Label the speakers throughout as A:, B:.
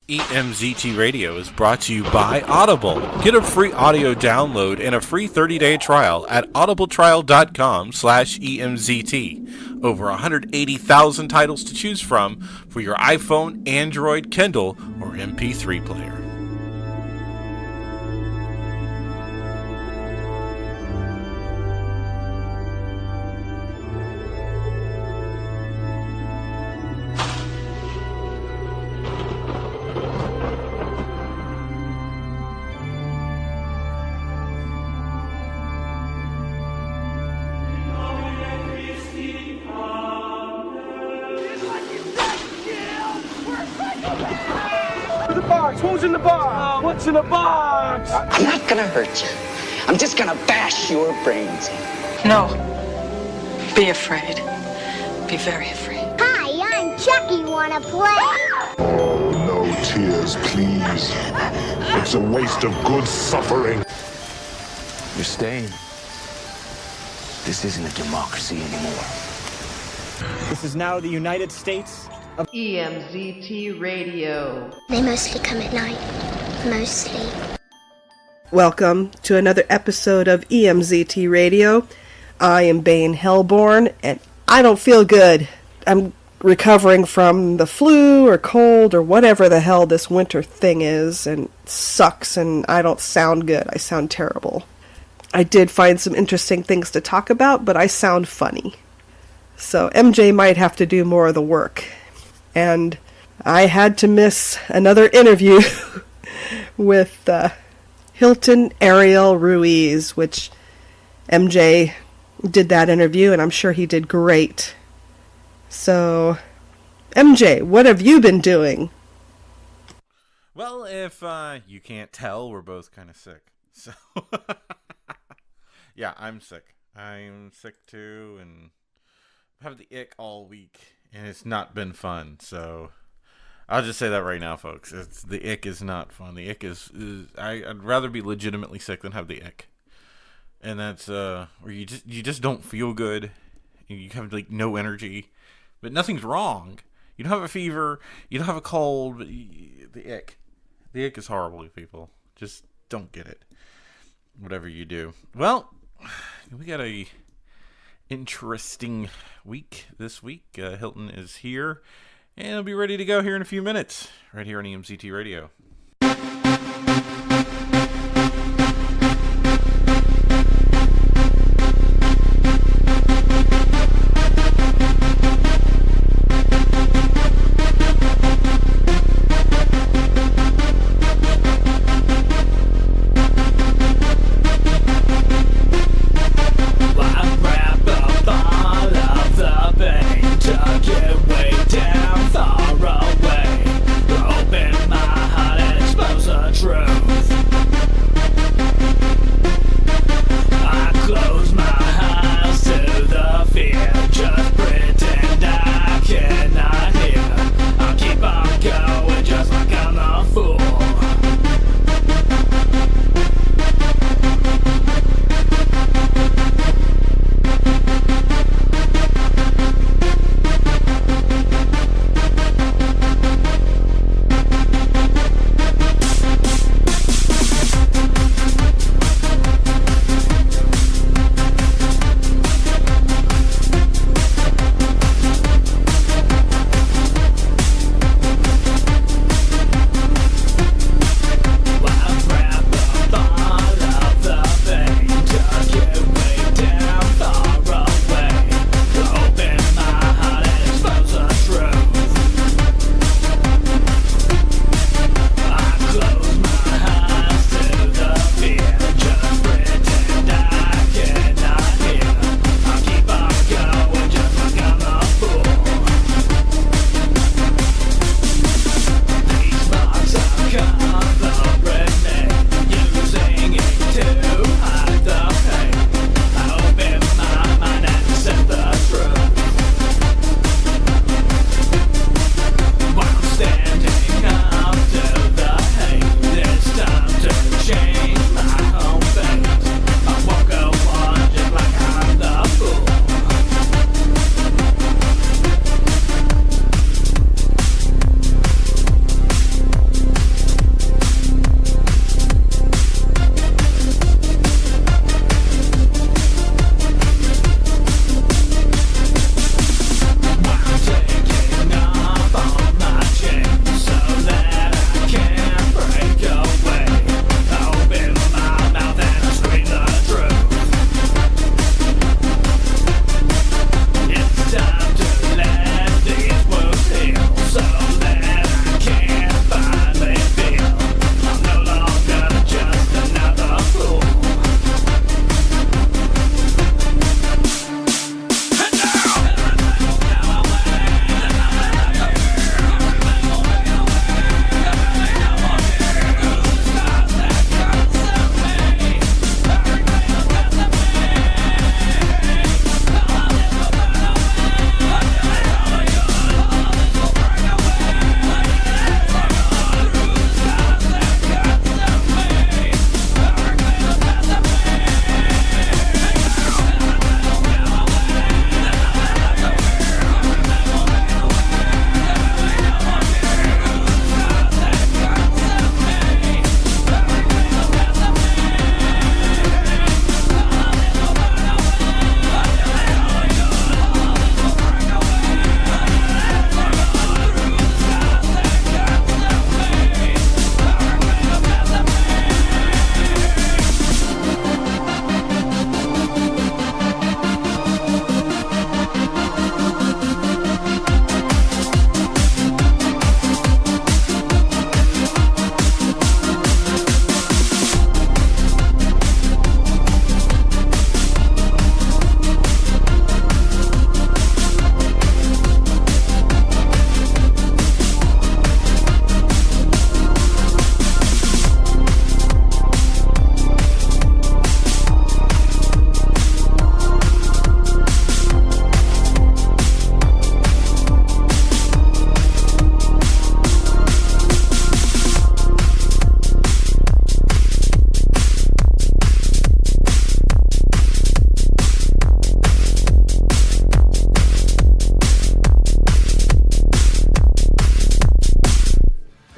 A: EMZT Radio is brought to you by Audible. Get a free audio download and a free 30-day trial at audibletrial.com/EMZT. Over 180,000 titles to choose from for your iPhone, Android, Kindle, or MP3 player.
B: Who's in the box? What's in the box?
C: I'm not gonna hurt you. I'm just gonna bash your brains in.
D: No. Be afraid. Be very afraid.
E: Hi, I'm Chucky. Wanna play?
F: Oh, no tears, please. It's a waste of good suffering.
G: You're staying. This isn't a democracy anymore.
B: This is now the United States of
H: EMZT Radio.
E: They mostly come at night. Mostly.
I: Welcome to another episode of EMZT Radio. I am Bane Hellborn, and I don't feel good. I'm recovering from the flu or cold or whatever the hell this winter thing is, and it sucks, and I don't sound good. I sound terrible. I did find some interesting things to talk about, but I sound funny. So MJ might have to do more of the work. And I had to miss another interview with Hilton Ariel Ruiz, which MJ did that interview, and I'm sure he did great. So, MJ, what have you been doing?
A: Well, if you can't tell, we're both kind of sick. So, yeah, I'm sick. I'm sick too, and I've had the ick all week. And it's not been fun, so I'll just say that right now, folks. The ick is not fun. The ick is I'd rather be legitimately sick than have the ick. And that's where you just don't feel good. You have like no energy, but nothing's wrong. You don't have a fever. You don't have a cold. But the ick is horrible, people. Just don't get it. Whatever you do. Well, we got a interesting week this week. Hilton is here, and he'll be ready to go here in a few minutes, right here on EMCT Radio.
H: Tuck it way down, far away. Open my heart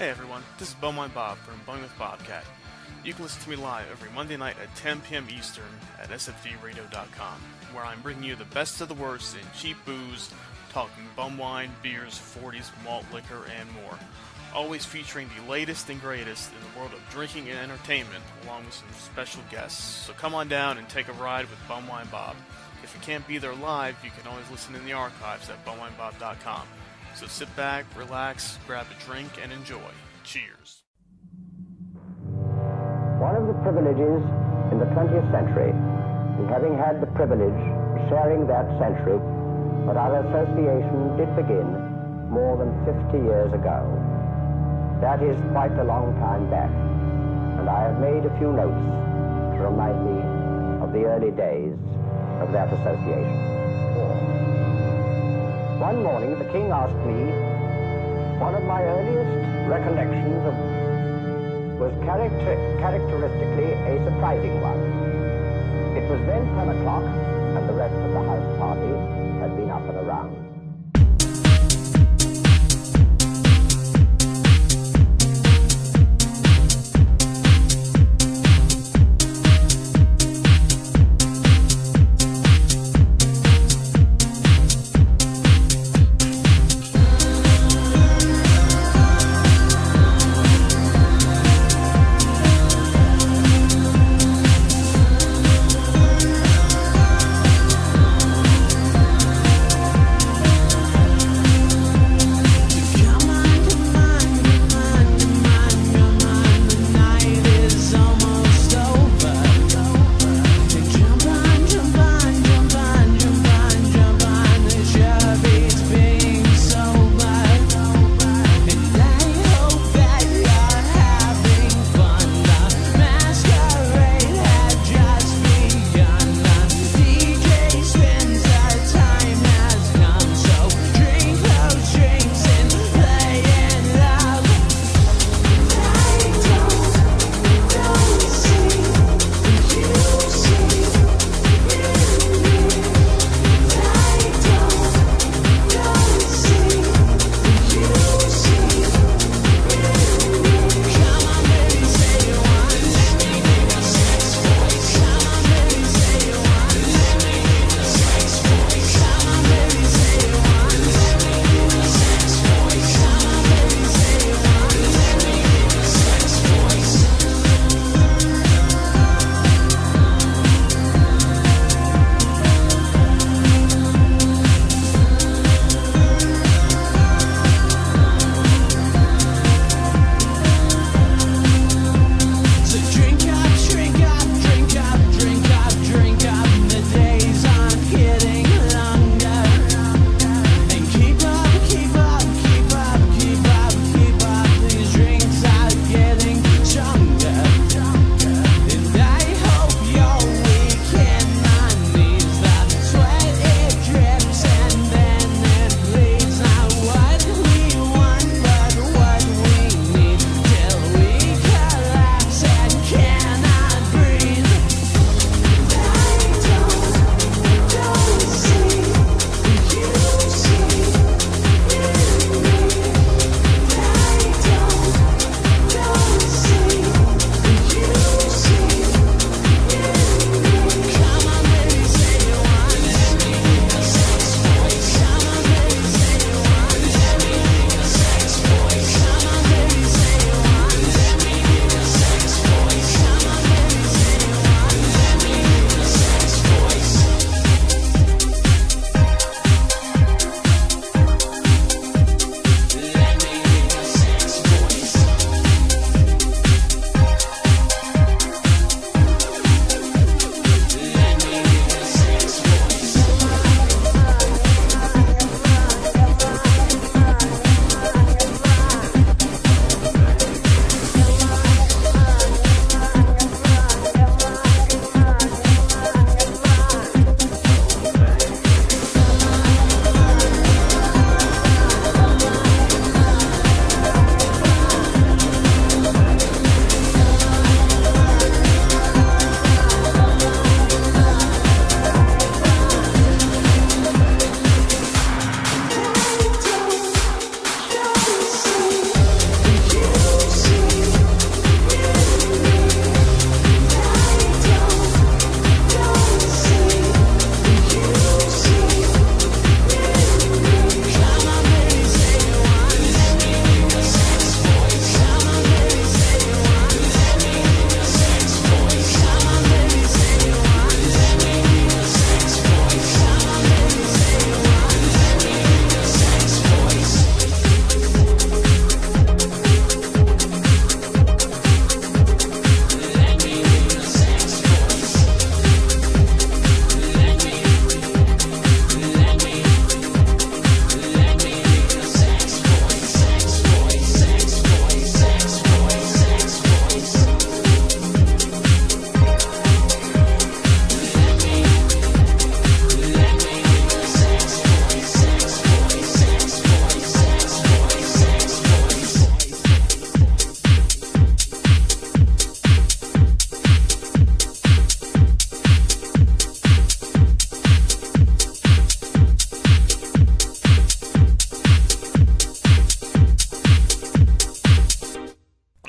J: Hey everyone, this is Bowmine Bob from Bowling with Bobcat. You can listen to me live every Monday night at 10 p.m. Eastern at sfdradio.com, where I'm bringing you the best of the worst in cheap booze, talking bum wine, beers, 40s, malt liquor, and more. Always featuring the latest and greatest in the world of drinking and entertainment, along with some special guests. So come on down and take a ride with Bumwine Bob. If you can't be there live, you can always listen in the archives at bumwinebob.com. So sit back, relax, grab a drink, and enjoy. Cheers.
K: One of the privileges in the 20th century is having had the privilege of sharing that century, but our association did begin more than 50 years ago. That is quite a long time back, and I have made a few notes to remind me of the early days of that association. One morning, the king asked me, one of my earliest recollections was characteristically a surprising one. It was then 10 o'clock, and the rest of the house party had been up and around.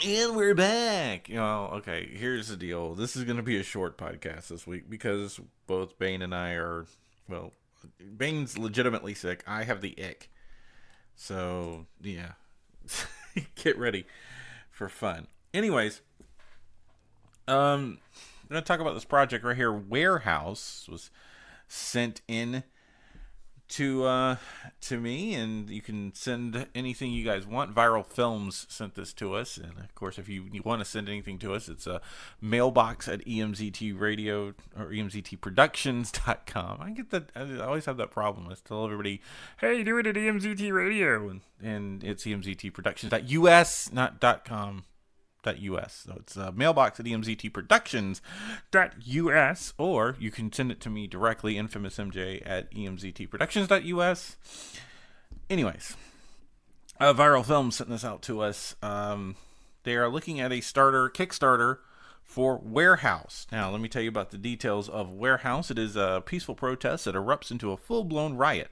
A: And we're back. Okay, here's the deal. This is going to be a short podcast this week because both Bane and I are, well, Bane's legitimately sick. I have the ick. So, yeah. Get ready for fun. Anyways, I'm going to talk about this project right here. Werehouse was sent in to me, and you can send anything you guys want. Viral Films sent this to us, and of course, if you want to send anything to us, it's a mailbox at EMZT Radio or EMZTProductions.com. I get that. I always have that problem. I tell everybody, "Hey, do it at EMZT Radio," and it's EMZTProductions.us, not .com. .us. So it's mailbox at emztproductions.us, or you can send it to me directly, infamousmj at emztproductions.us. Anyways, Viral Films sent this out to us. They are looking at a Kickstarter for Werehouse. Now, let me tell you about the details of Werehouse. It is a peaceful protest that erupts into a full-blown riot.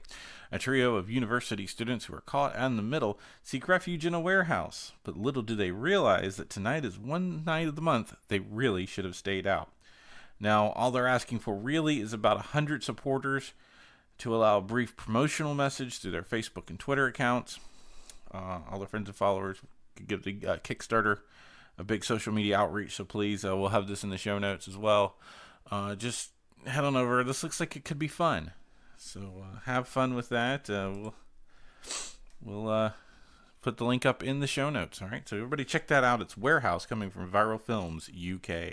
A: A trio of university students who are caught in the middle seek refuge in a warehouse. But little do they realize that tonight is one night of the month they really should have stayed out. Now, all they're asking for really is about 100 supporters to allow a brief promotional message through their Facebook and Twitter accounts. All their friends and followers could give the Kickstarter a big social media outreach, so please, we'll have this in the show notes as well. Just head on over. This looks like it could be fun. So have fun with that. We'll put the link up in the show notes. All right, so everybody check that out. It's Werehouse, coming from Viral Films UK.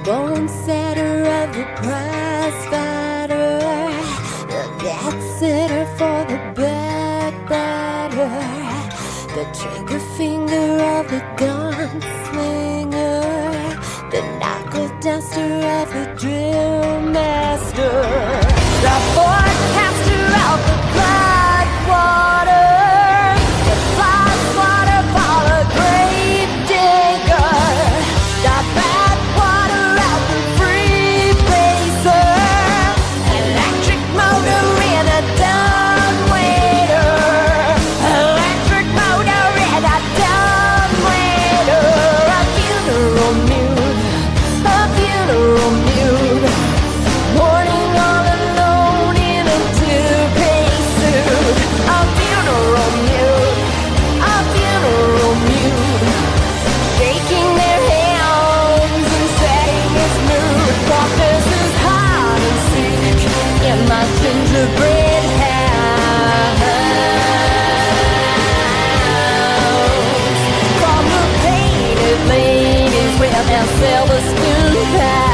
L: Bone setter of the prize fighter, the gat setter for the backbiter, the trigger finger of the gunslinger, the knuckle duster of the drill master, the forecaster of the blood water, the blood water for the grave digger, the backwater of the free racer, electric motor in a dumb waiter, electric motor in a dumb waiter, a funeral mute, mourning all alone in a two-piece suit, a funeral mute, shaking their hands and setting his mood. Darkness is hard and sick in my gingerbread house. From the painted ladies with their silver spoon pies.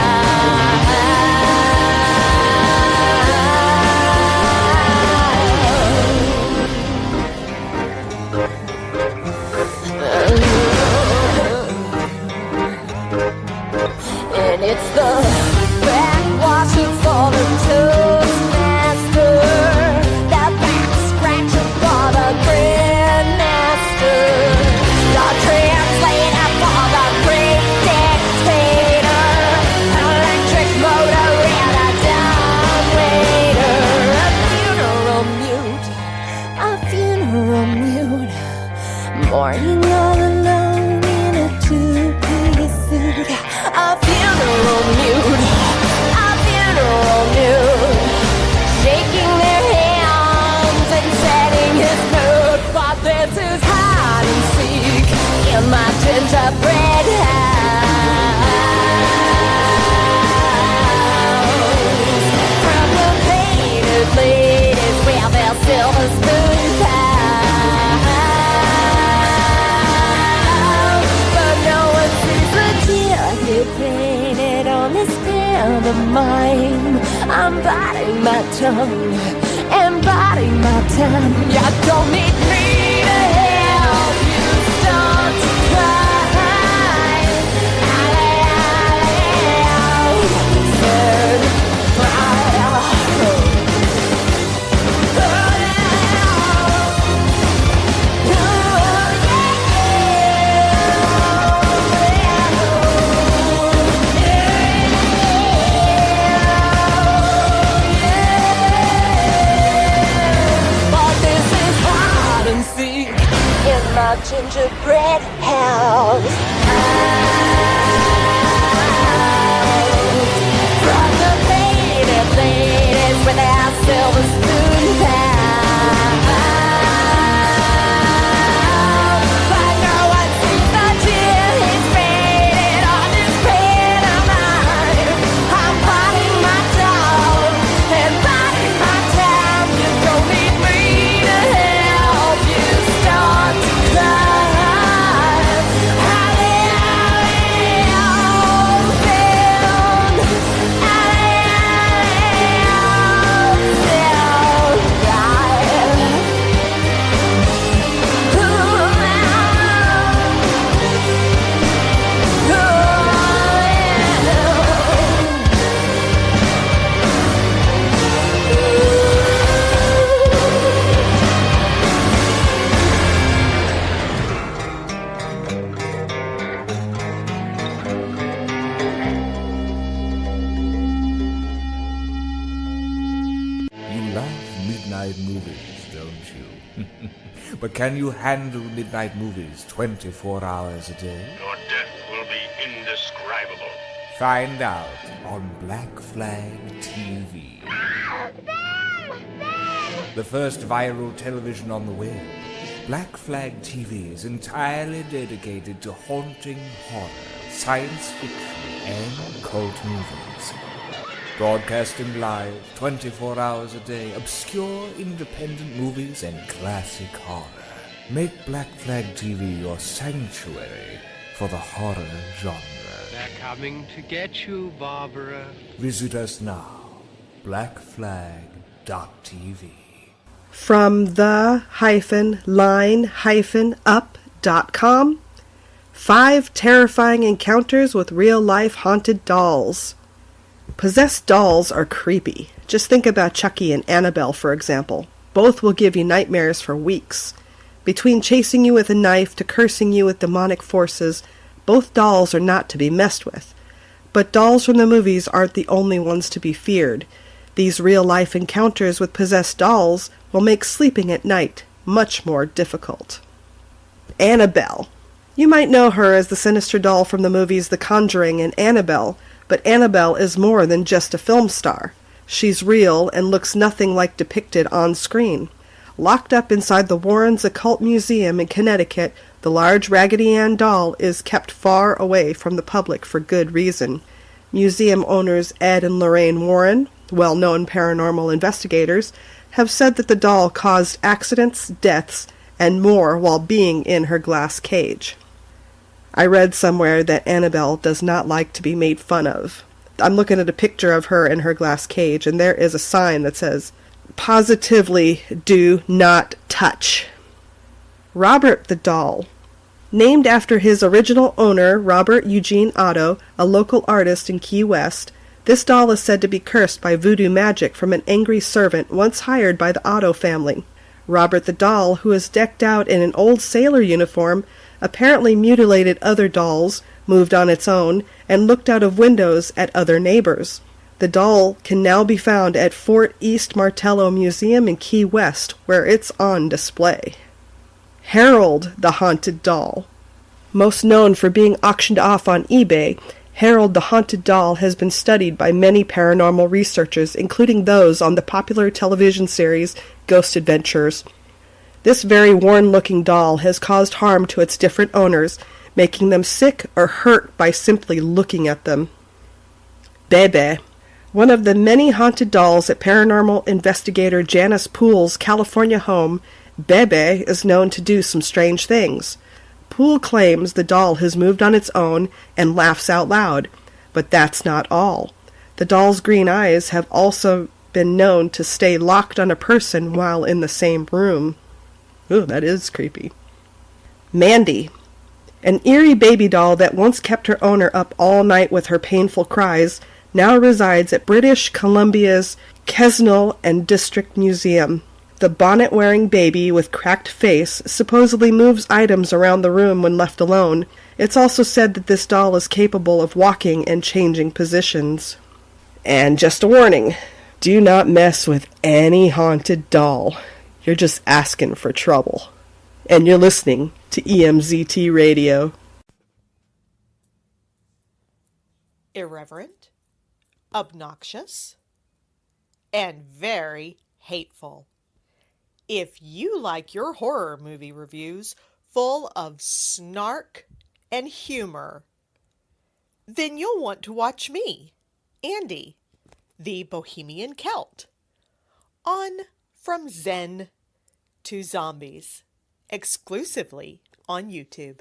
L: And it's the backwasher for the toastmaster, the back scratcher for the grandmaster, the translator for the great dictator, electric motor and a dumb waiter, a funeral mute, mourning all alone in a two-piece suit. A funeral mute, shaking their hands and setting his mood. But this is hide and seek in my gingerbread house. From the painted ladies with their silver spoon pies, but no one sees the tear he painted on this pen of mine. I'm biting my tongue and biting my time. You don't need me to help you start to cry. Third fire. my gingerbread house. From the painted ladies with their silver spoon pals. But no one sees the tear he's faded on this pain of mine. I'm biting my tongue and biting my time. You don't need me to help you start to cry.
M: But can you handle midnight movies 24 hours a day?
N: Your death will be indescribable.
M: Find out on Black Flag TV. The first viral television on the web. Black Flag TV is entirely dedicated to haunting horror, science fiction, and cult movies. Broadcasting live 24 hours a day, obscure independent movies and classic horror. Make Black Flag TV your sanctuary for the horror genre.
O: They're coming to get you, Barbara.
M: Visit us now, blackflag.tv.
I: From the-line-up.com, 5 terrifying encounters with real-life haunted dolls. Possessed dolls are creepy. Just think about Chucky and Annabelle, for example. Both will give you nightmares for weeks. Between chasing you with a knife to cursing you with demonic forces, both dolls are not to be messed with. But dolls from the movies aren't the only ones to be feared. These real-life encounters with possessed dolls will make sleeping at night much more difficult. Annabelle. You might know her as the sinister doll from the movies The Conjuring and Annabelle, but Annabelle is more than just a film star. She's real and looks nothing like depicted on screen. Locked up inside the Warrens Occult Museum in Connecticut, the large Raggedy Ann doll is kept far away from the public for good reason. Museum owners Ed and Lorraine Warren, well-known paranormal investigators, have said that the doll caused accidents, deaths, and more while being in her glass cage. I read somewhere that Annabelle does not like to be made fun of. I'm looking at a picture of her in her glass cage, and there is a sign that says, "Positively do not touch." Robert the doll. Named after his original owner, Robert Eugene Otto, a local artist in Key West, this doll is said to be cursed by voodoo magic from an angry servant once hired by the Otto family. Robert the doll, who is decked out in an old sailor uniform, apparently mutilated other dolls, moved on its own, and looked out of windows at other neighbors. The doll can now be found at Fort East Martello Museum in Key West, where it's on display. Harold the haunted doll. Most known for being auctioned off on eBay, Harold the haunted doll has been studied by many paranormal researchers, including those on the popular television series Ghost Adventures. This very worn-looking doll has caused harm to its different owners, making them sick or hurt by simply looking at them. Bebe. One of the many haunted dolls at paranormal investigator Janice Poole's California home, Bebe is known to do some strange things. Poole claims the doll has moved on its own and laughs out loud, but that's not all. The doll's green eyes have also been known to stay locked on a person while in the same room. Ooh, that is creepy. Mandy. An eerie baby doll that once kept her owner up all night with her painful cries now resides at British Columbia's Kesnell and District Museum. The bonnet-wearing baby with cracked face supposedly moves items around the room when left alone. It's also said that this doll is capable of walking and changing positions. And just a warning, do not mess with any haunted doll. You're just asking for trouble. and you're listening to EMZT Radio.
P: Irreverent, obnoxious, and very hateful. If you like your horror movie reviews full of snark and humor, then you'll want to watch me, Andy, the Bohemian Celt, on From Zen to Zombies, exclusively on YouTube.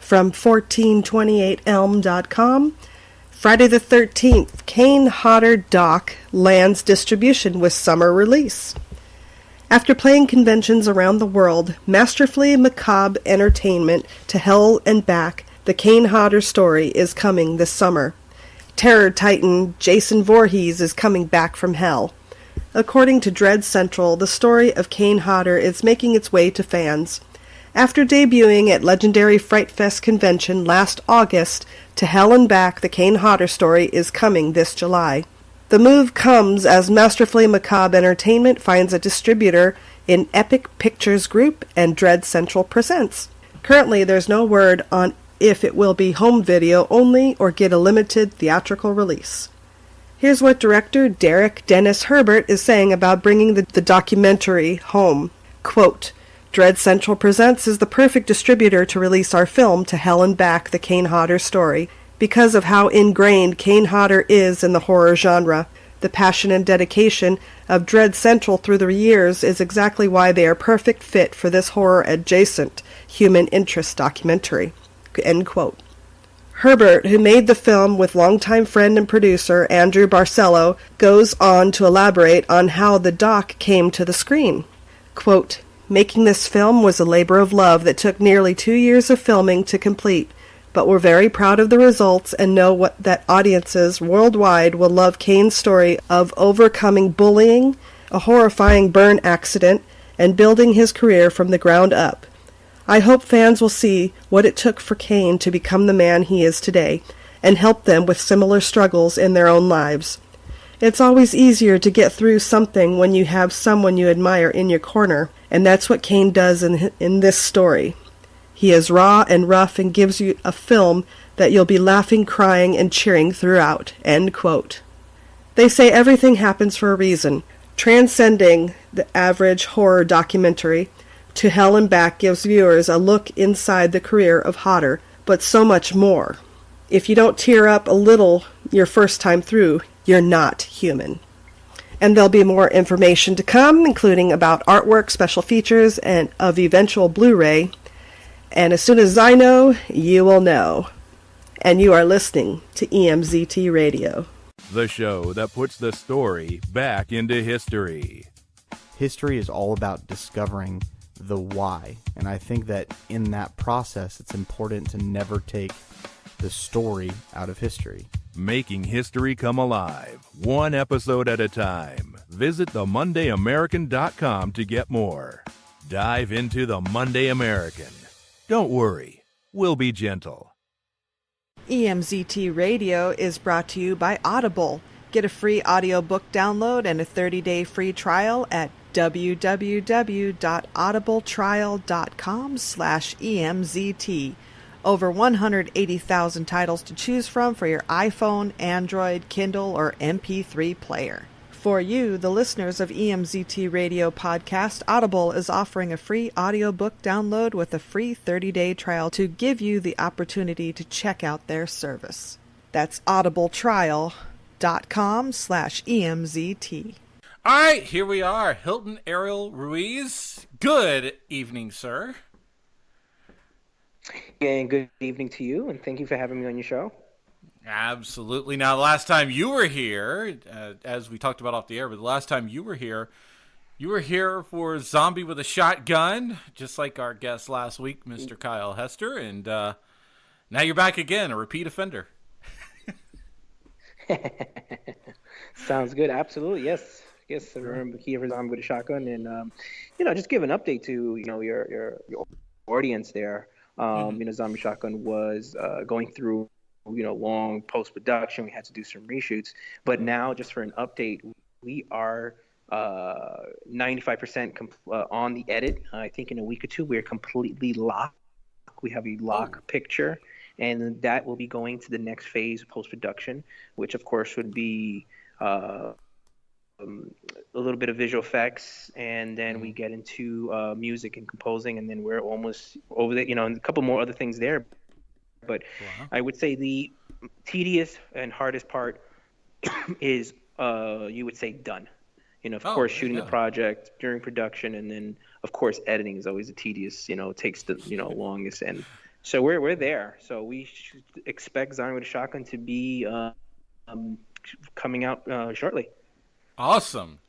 I: From 1428elm.com, Friday the 13th, Kane Hodder Doc lands distribution with summer release. After playing conventions around the world, masterfully macabre entertainment to hell and back, the Kane Hodder story is coming this summer. Terror titan Jason Voorhees is coming back from hell. According to Dread Central, the story of Kane Hodder is making its way to fans. After debuting at legendary Fright Fest convention last August, To Hell and Back, the Kane Hodder story is coming this July. The move comes as Masterfully Macabre Entertainment finds a distributor in Epic Pictures Group and Dread Central Presents. Currently, there's no word on if it will be home video only or get a limited theatrical release. Here's what director Derek Dennis Herbert is saying about bringing the documentary home. Quote, Dread Central Presents is the perfect distributor to release our film To Hell and Back, the Kane Hodder story. Because of how ingrained Kane Hodder is in the horror genre, the passion and dedication of Dread Central through the years is exactly why they are perfect fit for this horror-adjacent human interest documentary. End quote. Herbert, who made the film with longtime friend and producer Andrew Barcelo, goes on to elaborate on how the doc came to the screen. Quote, Making this film was a labor of love that took nearly 2 years of filming to complete, but we're very proud of the results and know that audiences worldwide will love Kane's story of overcoming bullying, a horrifying burn accident, and building his career from the ground up. I hope fans will see what it took for Kane to become the man he is today, and help them with similar struggles in their own lives. It's always easier to get through something when you have someone you admire in your corner, and that's what Kane does in this story. He is raw and rough and gives you a film that you'll be laughing, crying, and cheering throughout. End quote. They say everything happens for a reason. Transcending the average horror documentary, To Hell and Back gives viewers a look inside the career of Hodder, but so much more. If you don't tear up a little your first time through, you're not human. And there'll be more information to come, including about artwork, special features, and of eventual Blu-ray. And as soon as I know, you will know. And you are listening to EMZT Radio.
Q: The show that puts the story back into history.
R: History is all about discovering the why. And I think that in that process, it's important to never take the story out of history.
Q: Making history come alive, one episode at a time. Visit theMondayAmerican.com to get more. Dive into The Monday American. Don't worry, we'll be gentle.
I: EMZT Radio is brought to you by Audible. Get a free audiobook download and a 30-day free trial at www.audibletrial.com/EMZT. Over 180,000 titles to choose from for your iPhone, Android, Kindle, or MP3 player. For you, the listeners of EMZT Radio Podcast, Audible is offering a free audiobook download with a free 30-day trial to give you the opportunity to check out their service. That's audibletrial.com/EMZT.
A: All right, here we are. Hilton Ariel Ruiz. Good evening, sir.
S: And good evening to you, and thank you for having me on your show.
A: Absolutely. Now, the last time you were here, as we talked about off the air, but the last time you were here for Zombie with a Shotgun, just like our guest last week, Mr. Kyle Hester, and now you're back again, a repeat offender.
S: Sounds good. Absolutely. Yes, I remember here for Zombie with a Shotgun, and just give an update to your audience there. Zombie Shotgun was going through long post-production. We had to do some reshoots, but now just for an update, we are 95% on the edit. I think in a week or two we're completely locked. We have a lock picture, and that will be going to the next phase of post-production, which of course would be a little bit of visual effects, and then we get into music and composing, and then we're almost over there, and a couple more other things there. But I would say the tedious and hardest part is, you would say, done. Of course, shooting the project during production, and then, of course, editing is always the tedious, takes the, longest. And so we're there. So we should expect Zombie with a Shotgun to be coming out shortly.
A: Awesome.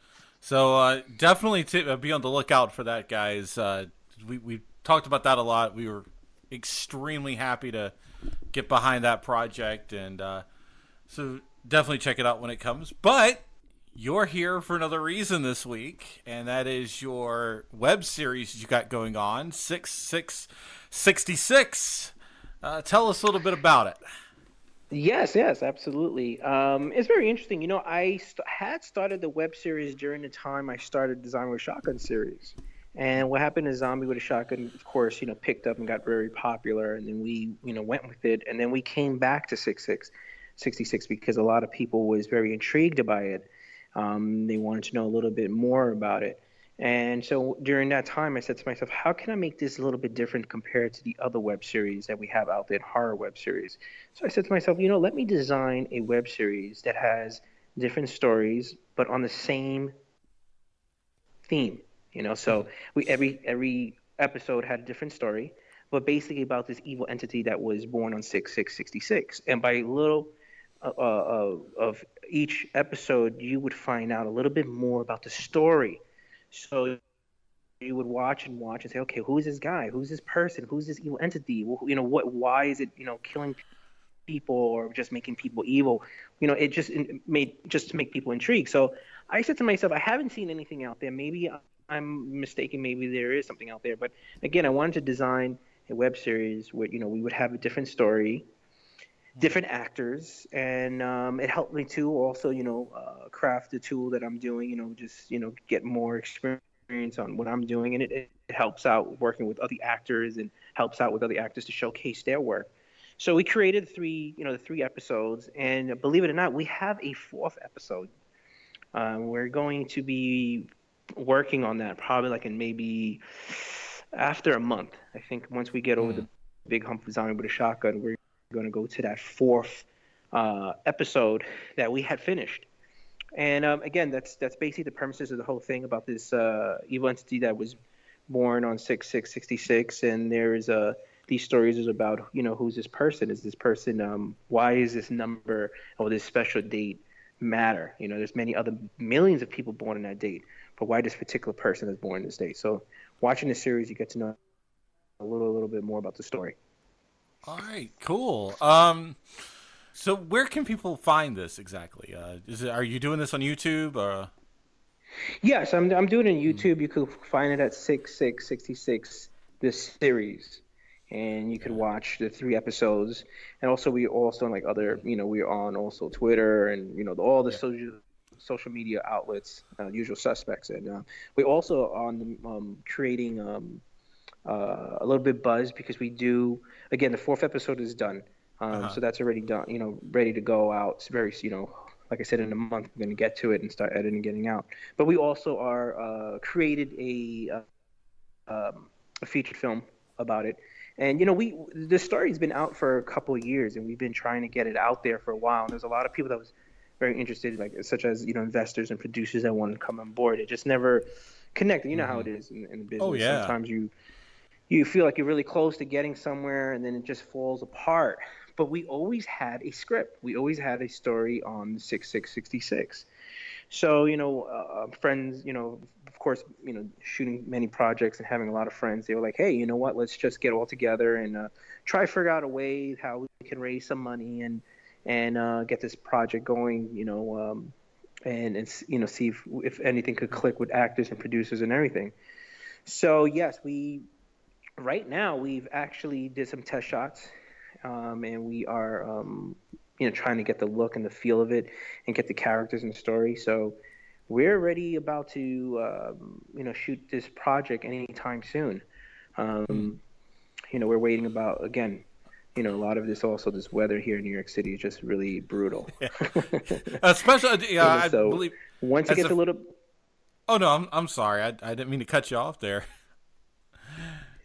A: So definitely be on the lookout for that, guys. We talked about that a lot. We were extremely happy to get behind that project, and so definitely check it out when it comes. But you're here for another reason this week, and that is your web series you got going on, 6666. Tell us a little bit about it.
S: Yes, absolutely. It's very interesting. I had started the web series during the time I started the Zombie with a Shotgun series. And what happened is Zombie with a Shotgun, of course, picked up and got very popular. And then we, went with it. And then we came back to 66 because a lot of people was very intrigued by it. They wanted to know a little bit more about it. And so during that time, I said to myself, how can I make this a little bit different compared to the other web series that we have out there, horror web series? So I said to myself, let me design a web series that has different stories, but on the same theme. So we every episode had a different story, but basically about this evil entity that was born on 6666. And by little of each episode, you would find out a little bit more about the story. So you would watch and say, okay, who is this guy? Who's this person? Who's this evil entity? Why is it, killing people or just making people evil? It made just to make people intrigued. So I said to myself, I haven't seen anything out there. Maybe I'm mistaken. Maybe there is something out there. But again, I wanted to design a web series where, we would have a different story, different actors, and it helped me to also, craft the tool that I'm doing, get more experience on what I'm doing, and it helps out working with other actors and helps out with other actors to showcase their work. So we created the three episodes, and believe it or not, we have a fourth episode. We're going to be working on that probably like in maybe after a month. I think once we get over the big hump of Zombie with a Shotgun, we're going to go to that fourth episode that we had finished. And again, that's basically the premises of the whole thing about this evil entity that was born on 6/6/66, and there's these stories is about who's this person? Is this person? Why is this number or this special date matter? There's many other millions of people born on that date, but why this particular person is born this date? So watching the series, you get to know a little bit more about the story.
A: All right, cool. So where can people find this exactly? Are you doing this on YouTube?
S: Yes, I'm doing it on YouTube. You could find it at 6/6/66, this series, and you could watch the 3 episodes. And also, we also like other, we're on also Twitter and all the social media outlets, usual suspects. And we also on creating a little bit buzz because we do. Again, the 4th episode is done. So that's already done, ready to go out. It's very, like I said, in a month, we're going to get to it and start editing and getting out. But we also are created a featured film about it. And, the story's been out for a couple of years, and we've been trying to get it out there for a while. And there's a lot of people that was very interested, such as, investors and producers that wanted to come on board. It just never connected. You know how it is in the business.
A: Oh, yeah.
S: Sometimes you feel like you're really close to getting somewhere, and then it just falls apart. But we always had a script. We always had a story on 6/6/66. So, friends, of course, shooting many projects and having a lot of friends, they were like, hey, you know what? Let's just get all together and try to figure out a way how we can raise some money and get this project going, and see if anything could click with actors and producers and everything. So, yes, right now we've actually did some test shots. And we are, trying to get the look and the feel of it and get the characters and the story. So we're already about to, shoot this project anytime soon. We're waiting about, again, a lot of this also, this weather here in New York City is just really brutal.
A: Especially, I believe.
S: Once it gets a little...
A: Oh, no, I'm sorry. I didn't mean to cut you off there.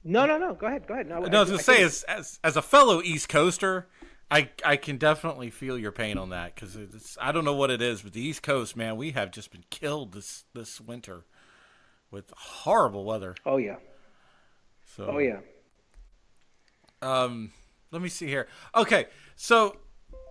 S: No. Go ahead. No,
A: I was going to say, as a fellow East Coaster, I can definitely feel your pain on that because I don't know what it is, but the East Coast, man, we have just been killed this winter with horrible weather.
S: Oh yeah.
A: So.
S: Oh yeah.
A: Let me see here. Okay, so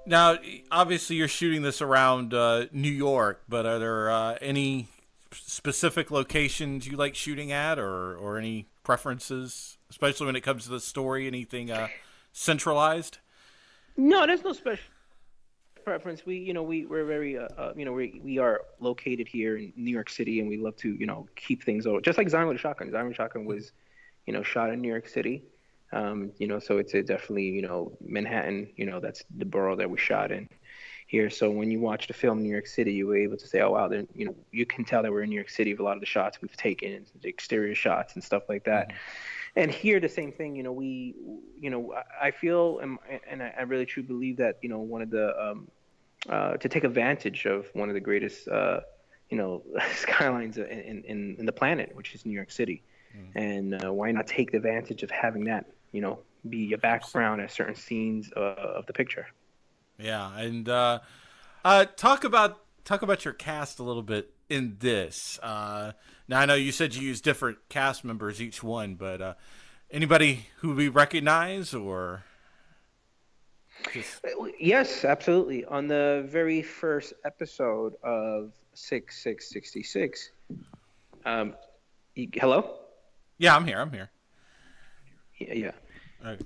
A: now obviously you're shooting this around New York, but are there any specific locations you like shooting at, or any preferences, especially when it comes to the story? Anything centralized?
S: No, there's no special preference. We're very we are located here in New York City, and we love to keep things over. Just like Design with a Shotgun. Design with a Shotgun was shot in New York City. So it's definitely Manhattan. That's the borough that we shot in here. So when you watch the film in New York City, you were able to say, oh wow, then you can tell that we're in New York City with a lot of the shots we've taken, the exterior shots and stuff like that. Mm-hmm. And here the same thing. I feel and I really truly believe that one of the to take advantage of one of the greatest skylines in the planet, which is New York City. Mm-hmm. And why not take the advantage of having that be a background at certain scenes of the picture.
A: Yeah, and talk about your cast a little bit in this. Now I know you said you use different cast members each one, but anybody who we recognize or?
S: Yes, absolutely. On the very first episode of 6/6/66. Hello?
A: Yeah, I'm here.
S: Yeah.
A: Okay.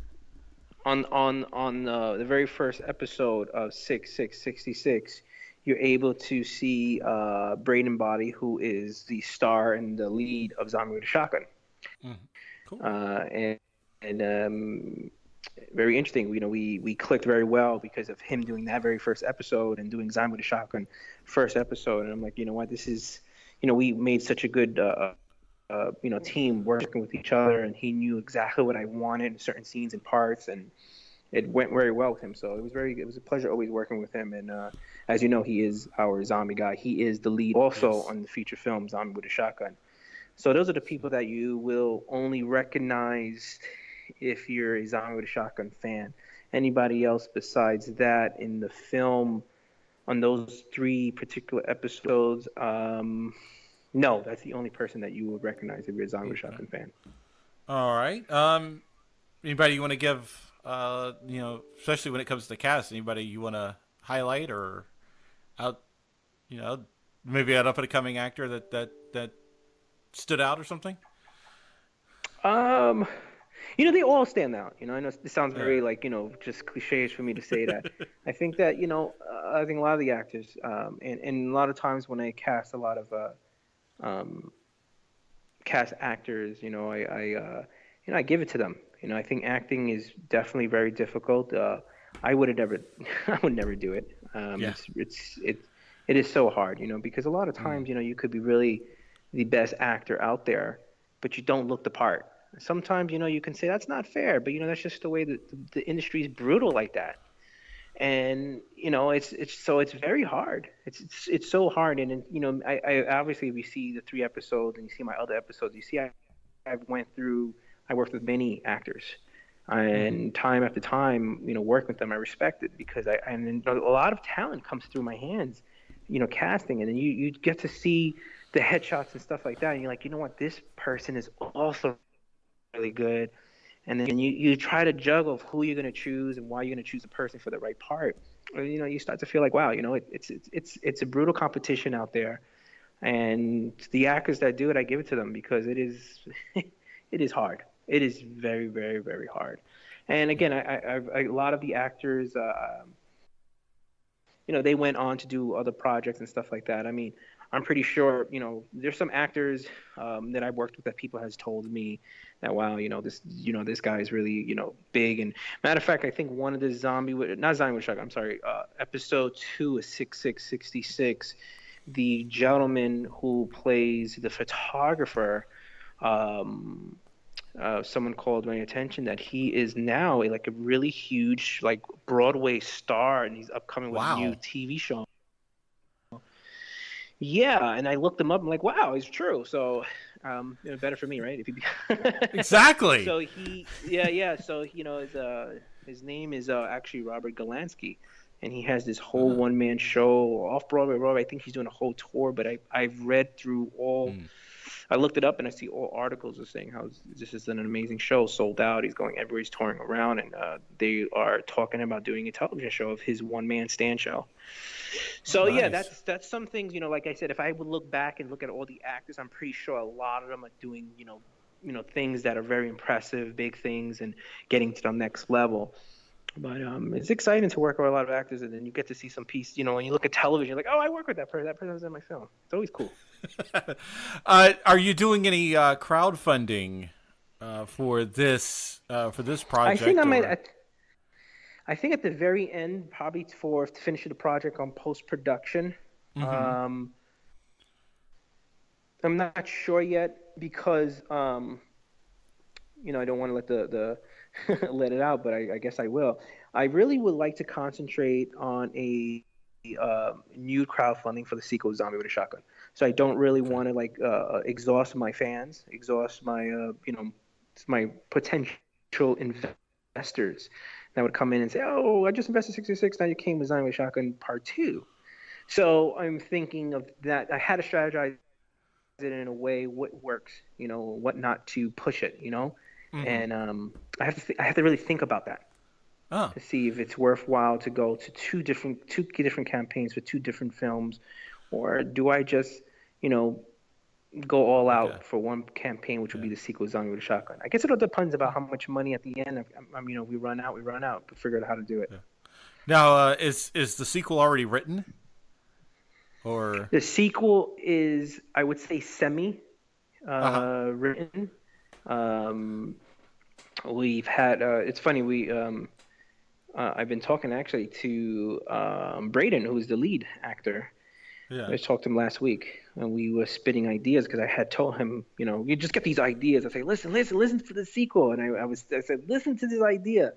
S: On the very first episode of 6/6/66, you're able to see Braden Body, who is the star and the lead of Zombie with a Shotgun. Mm, cool. And very interesting. We clicked very well because of him doing that very first episode and doing Zombie with a Shotgun first episode. And I'm like, what, this is, we made such a good team working with each other, and he knew exactly what I wanted in certain scenes and parts, and it went very well with him. So it was a pleasure always working with him. And as you know, he is our zombie guy. He is the lead also on the feature film Zombie with a Shotgun. So those are the people that you will only recognize if you're a Zombie with a Shotgun fan. anybody else besides that in the film on those 3 particular episodes. No, that's the only person that you would recognize if you're a Zombie Shotgun fan.
A: All right. Anybody you want to give, especially when it comes to the cast, anybody you want to highlight or maybe an up-and-coming actor that stood out or something?
S: They all stand out. I know it sounds very just cliches for me to say that. I think that I think a lot of the actors, and a lot of times when I cast a lot of cast actors, I give it to them. I think acting is definitely very difficult. I would never do it. It is so hard, because a lot of times, you could be really the best actor out there, but you don't look the part. Sometimes, you can say that's not fair, but that's just the way that the industry is brutal like that. And it's very hard. It's so hard. And I obviously, if you see the 3 episodes and you see my other episodes, you see I worked with many actors, and time after time, work with them. I respect it because a lot of talent comes through my hands, casting, and then you get to see the headshots and stuff like that, and you're like, what, this person is also really good. And then you try to juggle who you're going to choose and why you're going to choose a person for the right part. You start to feel like, wow, it's a brutal competition out there. And the actors that do it, I give it to them because it is hard. It is very, very, very hard. And again, a lot of the actors, they went on to do other projects and stuff like that. I mean, I'm pretty sure, there's some actors that I've worked with that people has told me that, wow, this guy is really, big. And matter of fact, I think one of the episode 2 is 6666. The gentleman who plays the photographer, someone called my attention that he is now a really huge Broadway star, and he's upcoming with a new TV show. Yeah, and I looked him up. I'm like, wow, it's true. So, better for me, right? If he
A: Exactly.
S: So So his name is actually Robert Galansky, and he has this whole one-man show off Broadway. I think he's doing a whole tour. But I've read through all. I looked it up, and I see all articles are saying how this is an amazing show, sold out. He's going everywhere, he's touring around, and they are talking about doing a television show of his one-man stand show. So nice. That's some things, like I said, if I would look back and look at all the actors, I'm pretty sure a lot of them are doing, things that are very impressive, big things, and getting to the next level. But it's exciting to work with a lot of actors, and then you get to see some piece, when you look at television, you're like, oh, I work with that person. That person was in my film. It's always cool.
A: Are you doing any crowdfunding for this project?
S: I think I think at the very end, probably to finish the project on post-production. I'm not sure yet because, I don't want to let the let it out, but I guess I will. I really would like to concentrate on a new crowdfunding for the sequel of Zombie with a Shotgun. So I don't really want to exhaust my fans, exhaust my my potential investors that would come in and say, oh, I just invested 66, now you came with Zombie with a Shotgun Part 2. So I'm thinking of that. I had to strategize it in a way what works, what not to push it, and I have to really think about that to see if it's worthwhile to go to two different campaigns for 2 different films, or do I just go all out for one campaign, which would be the sequel of Zombie with a Shotgun. I guess it all depends about how much money at the end. We run out, but figure out how to do it.
A: Yeah. Now, is the sequel already written? Or
S: the sequel is, I would say, semi written. We've had. It's funny. I've been talking actually to Braden, who is the lead actor. Yeah. I talked to him last week, and we were spitting ideas because I had told him, you just get these ideas. I say, listen for the sequel, and I said, listen to this idea.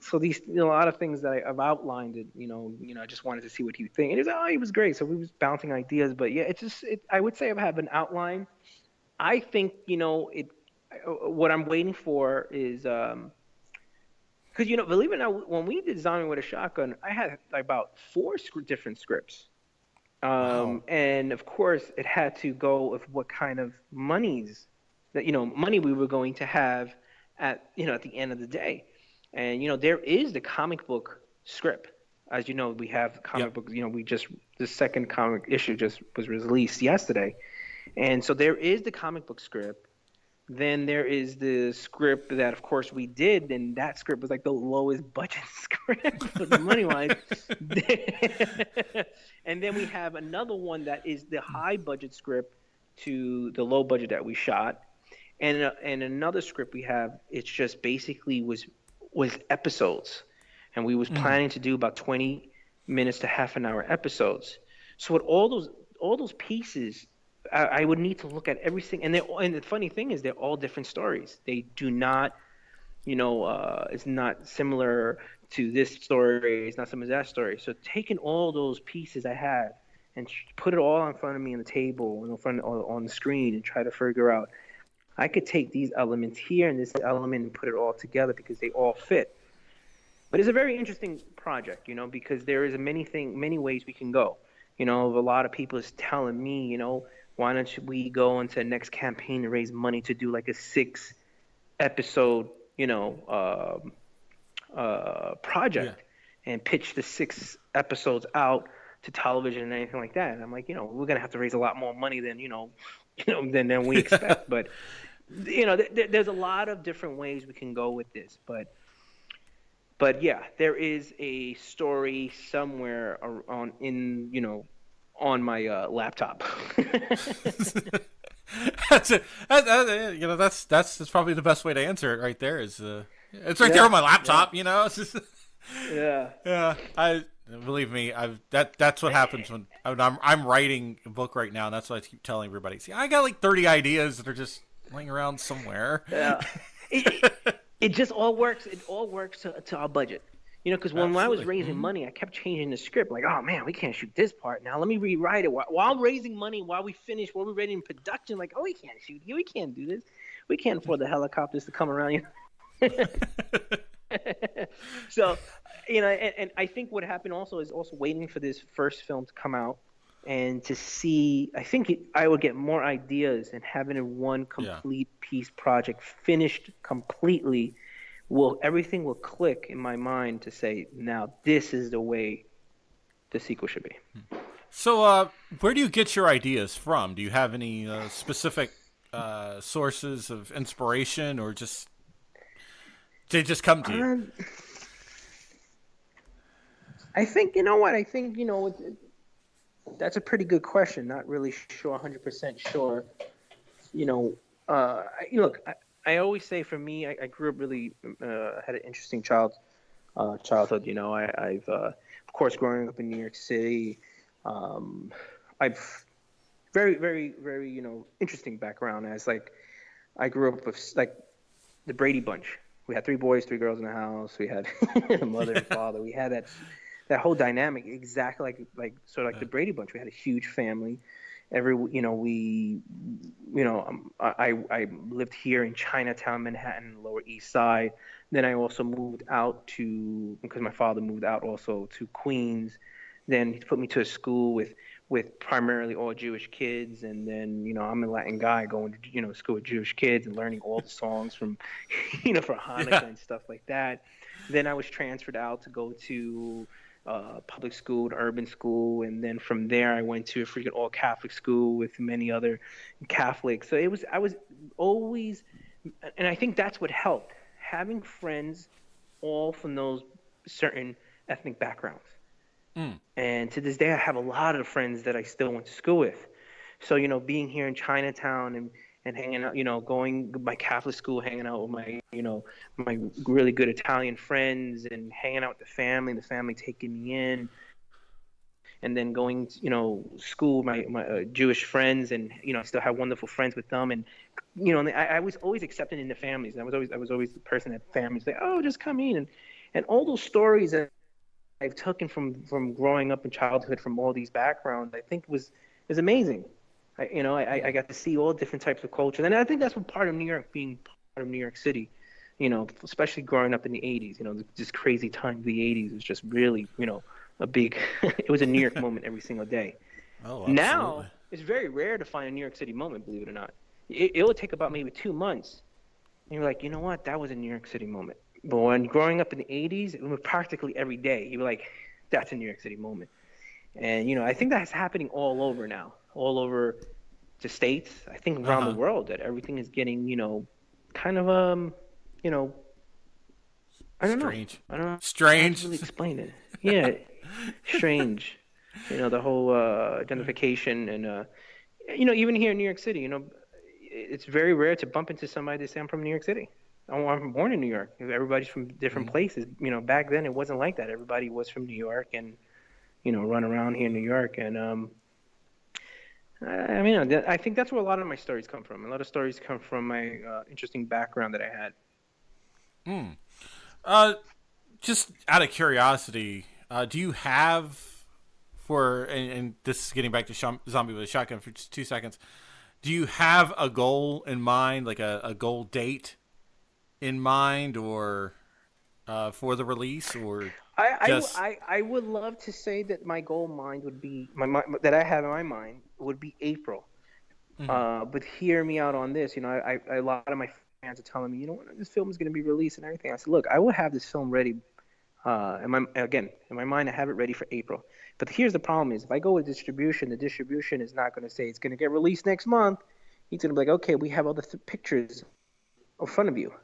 S: So these, a lot of things that I've outlined, I just wanted to see what he would think. And he was like, oh, he was great. So we was bouncing ideas, but yeah, I would say I have an outline. I think, what I'm waiting for is Because, believe it or not, when we did Zombie with a Shotgun, I had about 4 different scripts. And of course, it had to go with what kind of money we were going to have at the end of the day. And, there is the comic book script. As you know, we have comic books, the second comic issue just was released yesterday. And so there is the comic book script. Then there is the script that, of course, we did, and that script was like the lowest budget script money-wise. And then we have another one that is the high budget script to the low budget that we shot, and another script we have. It's just basically was episodes, and we was planning to do about 20 minutes to half an hour episodes. So with all those pieces, I would need to look at everything, and the funny thing is they're all different stories. They do not, it's not similar to this story. It's not similar to that story. So taking all those pieces I had and put it all in front of me on the table and on the screen and try to figure out, I could take these elements here and this element and put it all together because they all fit. But it's a very interesting project, because there is many ways we can go. A lot of people is telling me, why don't we go into the next campaign to raise money to do like a 6-episode, project and pitch the 6 episodes out to television and anything like that. And I'm like, we're gonna have to raise a lot more money than than we expect. But there's a lot of different ways we can go with this. But yeah, there is a story somewhere on my laptop.
A: That's it. That's probably the best way to answer it. Right there is it's right there on my laptop. It's just, yeah. I believe me. That's what happens when I'm writing a book right now, and that's what I keep telling everybody. See, I got like 30 ideas that are just laying around somewhere.
S: Yeah. It just all works. It all works to our budget. Because when I was raising money, I kept changing the script. Like, oh man, we can't shoot this part now. Let me rewrite it while raising money. While we're ready in production, like, oh, we can't shoot here. We can't do this. We can't afford the helicopters to come around. So, and I think what happened also is also waiting for this first film to come out and to see. I think I would get more ideas, and having a one complete piece project finished completely. Everything will click in my mind to say, now this is the way the sequel should be.
A: So where do you get your ideas from? Do you have any specific sources of inspiration, or just they just come to you?
S: I think, that's a pretty good question. Not really sure, 100% sure. Look, I always say, for me, I grew up really had an interesting childhood. I've of course, growing up in New York City, I've very, very, very interesting background. As I grew up with the Brady Bunch. We had 3 boys, 3 girls in the house. We had a mother and father. We had that whole dynamic exactly like the Brady Bunch. We had a huge family. I lived here in Chinatown, Manhattan, Lower East Side. Then I also moved out because my father moved out also to Queens. Then he put me to a school with primarily all Jewish kids. And then, I'm a Latin guy going to, school with Jewish kids and learning all the songs from, for Hanukkah and stuff like that. Then I was transferred out to go to public school, an urban school, and then from there I went to a freaking all Catholic school with many other Catholics. So I was always, and I think that's what helped, having friends all from those certain ethnic backgrounds. And to this day, I have a lot of friends that I still went to school with. So being here in Chinatown and hanging out, going to my Catholic school, hanging out with my, my really good Italian friends and hanging out with the family taking me in, and then going, school with my Jewish friends, and, I still have wonderful friends with them. And, and I was always accepted into families. And I was always the person that families say, oh, just come in. And all those stories that I've taken from growing up in childhood from all these backgrounds, I think is amazing. I got to see all different types of cultures, and I think that's what part of New York, being part of New York City, especially growing up in the 80s, just crazy time of the 80s was just really, a big, it was a New York moment every single day.
A: Oh, absolutely.
S: Now, it's very rare to find a New York City moment, believe it or not. It would take about maybe 2 months. And you're like, you know what? That was a New York City moment. But when growing up in the 80s, it was practically every day. You were like, that's a New York City moment. And, I think that's happening all over now, all over the States. I think around the world, that everything is getting, kind of, I don't know. I don't know.
A: Strange.
S: How to really explain it. Yeah. Strange. The whole identification and, even here in New York City, it's very rare to bump into somebody that say, I'm from New York City. Oh, I'm born in New York. Everybody's from different places. Back then it wasn't like that. Everybody was from New York and, run around here in New York. And, I think that's where a lot of my stories come from. A lot of stories come from my interesting background that I had.
A: Just out of curiosity, do you have and this is getting back to Zombie with a Shotgun for just 2 seconds. Do you have a goal in mind, like a goal date in mind, or for the release, or
S: I would love to say that my goal mind would be that I have in my mind would be April. But hear me out on this. A lot of my fans are telling me, this film is going to be released and everything. I said, look, I will have this film ready. In my mind, I have it ready for April. But here's the problem: is if I go with distribution, the distribution is not going to say it's going to get released next month. He's going to be like, okay, we have all the pictures in front of you.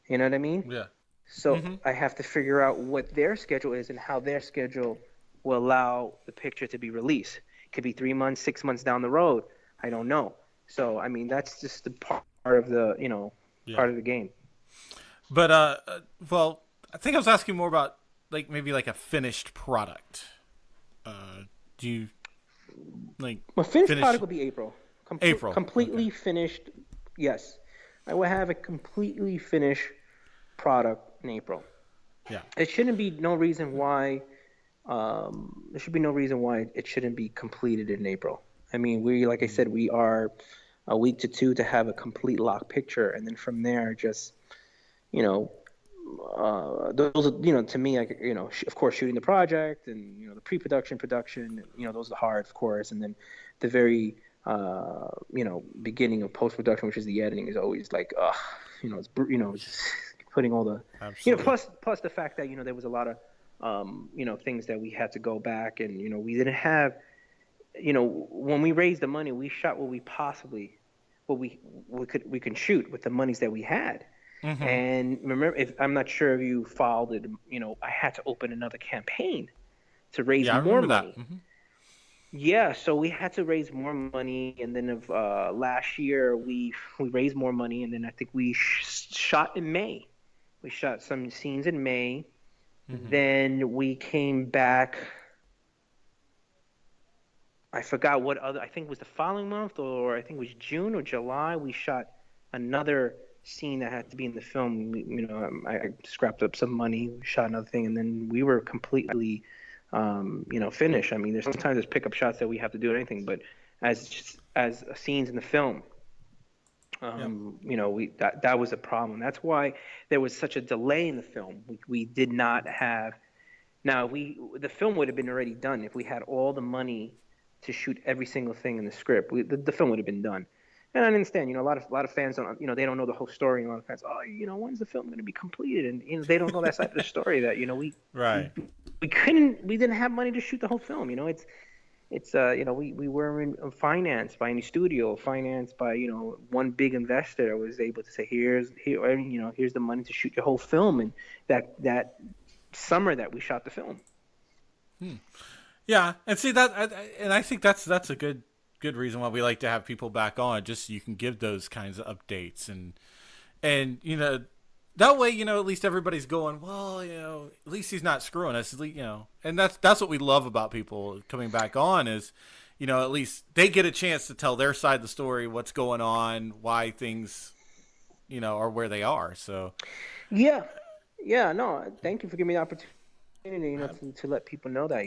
S: You know what I mean?
A: Yeah.
S: So I have to figure out what their schedule is and how their schedule will allow the picture to be released. It could be 3 months, 6 months down the road. I don't know. So that's just the part of the part of the game.
A: But well, I think I was asking more about maybe a finished product. Do you
S: finished product will be April.
A: April.
S: Completely finished. Yes, I will have a completely finished product in April.
A: Yeah.
S: It shouldn't be no reason why. There should be no reason why it shouldn't be completed in April. Like I said, we are a week to 2 to have a complete lock picture, and then from there, just those are, to me, of course, shooting the project and the pre-production, production, those are the hard, of course, and then the very beginning of post-production, which is the editing, is always like, it's just putting all the plus the fact that there was a lot of things that we had to go back and we didn't have, when we raised the money, we shot what we can shoot with the monies that we had. And remember, I'm not sure if you followed it, I had to open another campaign to raise more money. Yeah, so we had to raise more money, and then last year we raised more money, and then I think we shot in May. We shot some scenes in May. Then we came back. I forgot what other. I think it was the following month, or I think it was June or July. We shot another scene that had to be in the film. I scrapped up some money, shot another thing, and then we were completely, finished. There's pickup shots that we have to do anything, but as scenes in the film, that was a problem. That's why there was such a delay in the film. We did not have. Now the film would have been already done if we had all the money to shoot every single thing in the script. The film would have been done. And I understand, a lot of fans don't, they don't know the whole story. And a lot of fans, when's the film going to be completed? And they don't know that side of the story that we didn't have money to shoot the whole film. We weren't financed by any studio, financed by one big investor that was able to say here's the money to shoot your whole film. And that summer that we shot the film.
A: Yeah, and see that, and I think that's a good reason why we like to have people back on, just so you can give those kinds of updates and that way at least everybody's going, well, at least he's not screwing us, and that's what we love about people coming back on is at least they get a chance to tell their side of the story, what's going on, why things are where they are. So
S: yeah, no, thank you for giving me the opportunity to let people know that,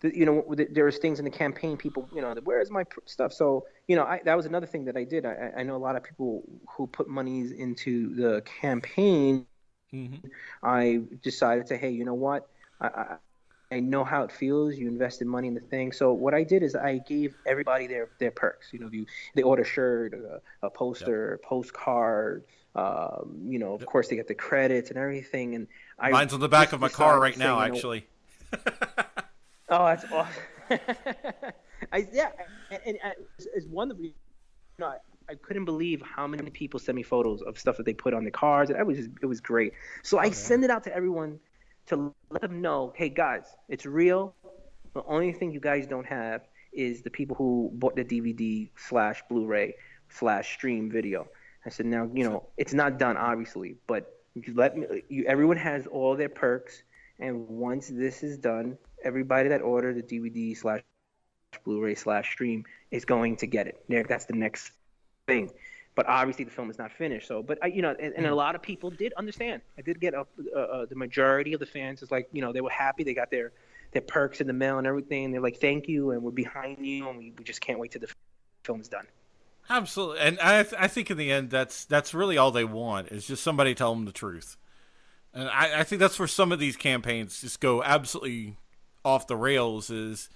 S: there was things in the campaign, people, where's my stuff? So, that was another thing that I did. I know a lot of people who put monies into the campaign.
A: Mm-hmm.
S: I decided to, hey, you know what? I know how it feels. You invested money in the thing. So what I did is I gave everybody their perks. They order a shirt, a poster, a postcard. Of course they get the credits and everything. And
A: mine's on the back of my car right now, actually.
S: Oh, that's awesome. It's wonderful. I couldn't believe how many people sent me photos of stuff that they put on the cars, and it was great. So I send it out to everyone to let them know, hey guys, it's real. The only thing you guys don't have is the people who bought the DVD / Blu-ray / stream video. I said, now, it's not done obviously, but everyone has all their perks, and once this is done, everybody that ordered the DVD / Blu-ray / stream is going to get it. That's the next thing. But obviously the film is not finished. So, but and a lot of people did understand. I did get the majority of the fans is like, they were happy. They got their perks in the mail and everything. They're like, thank you, and we're behind you, and we just can't wait till the film's done.
A: Absolutely, and I think in the end that's really all they want is just somebody tell them the truth. And I think that's where some of these campaigns just go absolutely off the rails. Is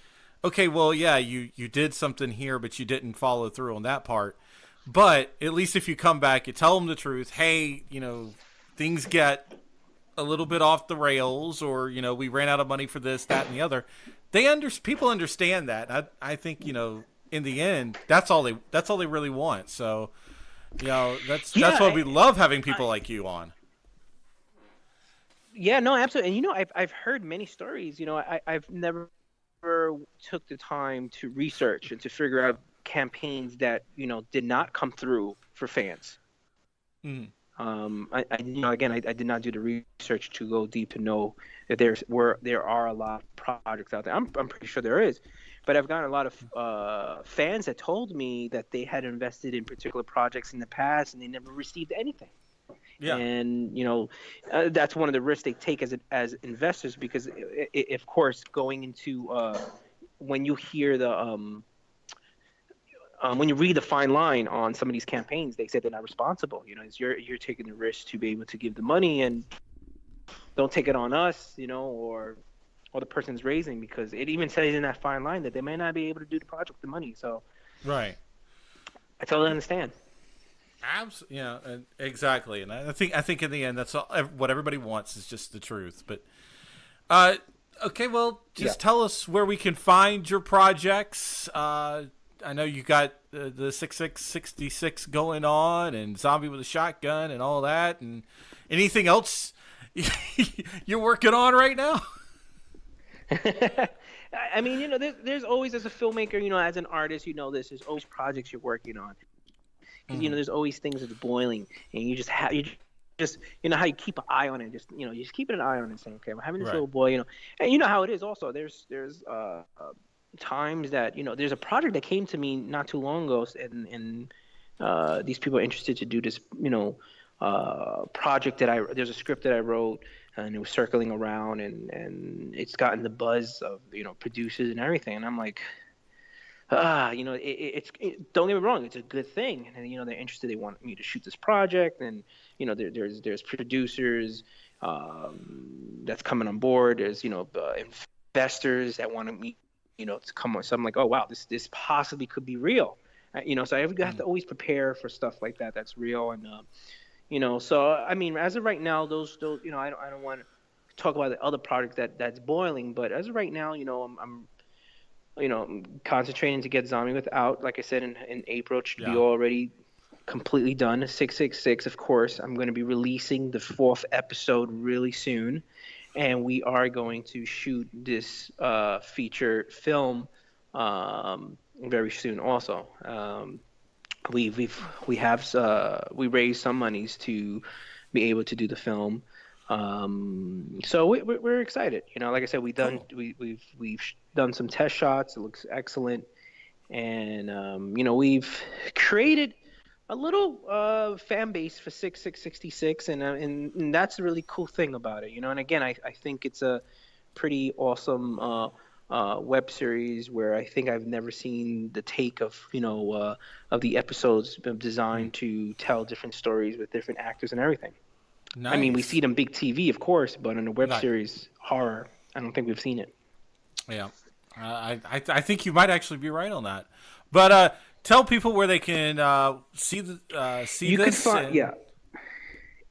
A: okay, well, yeah, you did something here, but you didn't follow through on that part. But at least if you come back, you tell them the truth. Hey, things get a little bit off the rails, or we ran out of money for this, that, and the other. People understand that. I think in the end, that's all they really want. So that's why we love having people like you on.
S: Yeah, no, absolutely. And I've heard many stories. I've never took the time to research and to figure out campaigns that did not come through for fans.
A: Mm.
S: I did not do the research to go deep to know that there are a lot of projects out there. I'm pretty sure there is, but I've gotten a lot of fans that told me that they had invested in particular projects in the past and they never received anything. Yeah. And that's one of the risks they take as investors, because of course going into when you hear the when you read the fine line on some of these campaigns, they say they're not responsible. You're taking the risk to be able to give the money, and don't take it on us, or the person's raising, because it even says in that fine line that they may not be able to do the project with the money. So,
A: right,
S: I totally understand.
A: Absolutely, exactly. And I think in the end, that's all, what everybody wants is just the truth. But, okay, well, just tell us where we can find your projects. I know you got the 6666 going on, and Zombie with a Shotgun, and all that, and anything else you're working on right now?
S: I mean, there's always, as a filmmaker, as an artist, there's always projects you're working on. Because there's always things that's boiling, and you just how you keep an eye on it. You just keep an eye on it, and saying, okay, I'm having this little boy, and how it is. Also, there's times that there's a project that came to me not too long ago, and these people are interested to do this project there's a script that I wrote, and it was circling around, and it's gotten the buzz of producers and everything, and I'm like, don't get me wrong, it's a good thing, and they're interested, they want me to shoot this project, and there's producers that's coming on board, there's investors that want me to come on. So I'm like, oh wow, this possibly could be real, so I have to always prepare for stuff like that that's real. And so I mean, as of right now, those I don't want to talk about the other project that's boiling, but as of right now, I'm concentrating to get Zombie Without, like I said, in April. It should be already completely done. 666, of course. I'm going to be releasing the 4th episode really soon, and we are going to shoot this feature film very soon also. We raised some monies to be able to do the film. So we're excited. Like I said, we've done some test shots. It looks excellent, and we've created a little fan base for 6666, and that's a really cool thing about it, you know. And again, I think it's a pretty awesome web series where I think I've never seen the take of of the episodes designed to tell different stories with different actors and everything.
A: Nice.
S: I mean, we see it on big TV, of course, but in a web
A: Right.
S: series horror, I don't think we've seen it.
A: Yeah, I think you might actually be right on that. But tell people where they can see
S: You could
A: this.
S: find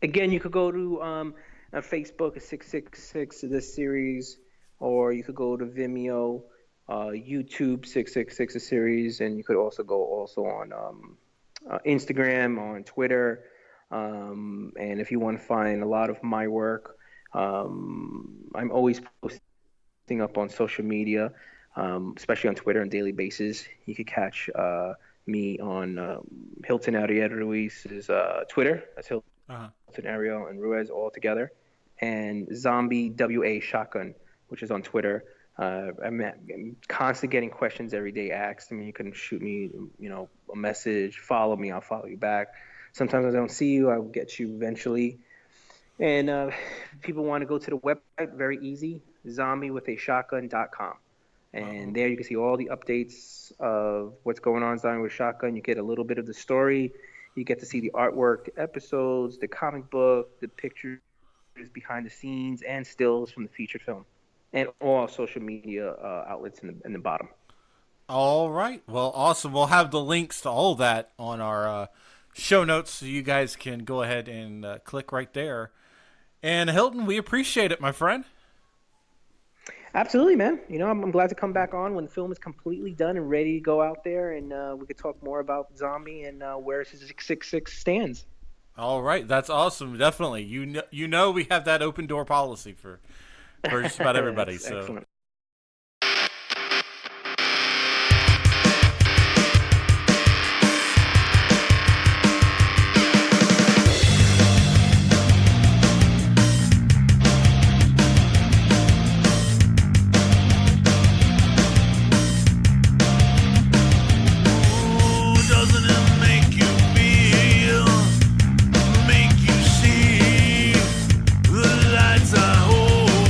S: Again, you could go to Facebook at 666 this series, or you could go to Vimeo, YouTube 666 a series, and you could also go on Instagram, on Twitter, and if you want to find a lot of my work, I'm always posting up on social media, especially on Twitter on a daily basis. You could catch me on Hilton Ariel Ruiz's Twitter. That's Hilton Ariel and Ruiz all together, and Zombie WA Shotgun, which is on Twitter. I'm constantly getting questions every day asked. I mean, you can shoot me, a message, follow me, I'll follow you back. Sometimes I don't see you, I will get you eventually. And if people want to go to the website, very easy, zombiewithashotgun.com. And there you can see all the updates of what's going on in Zombie with Shotgun. You get a little bit of the story. You get to see the artwork, the episodes, the comic book, the pictures behind the scenes, and stills from the feature film. And all social media outlets in the bottom.
A: All right. Well, awesome. We'll have the links to all that on our show notes, so you guys can go ahead and click right there. And Hilton, we appreciate it, my friend.
S: Absolutely, man. I'm glad to come back on when the film is completely done and ready to go out there, and we could talk more about Zombie and where 666 stands.
A: All right. That's awesome. Definitely. You know we have that open door policy for just about everybody. So.
S: Excellent.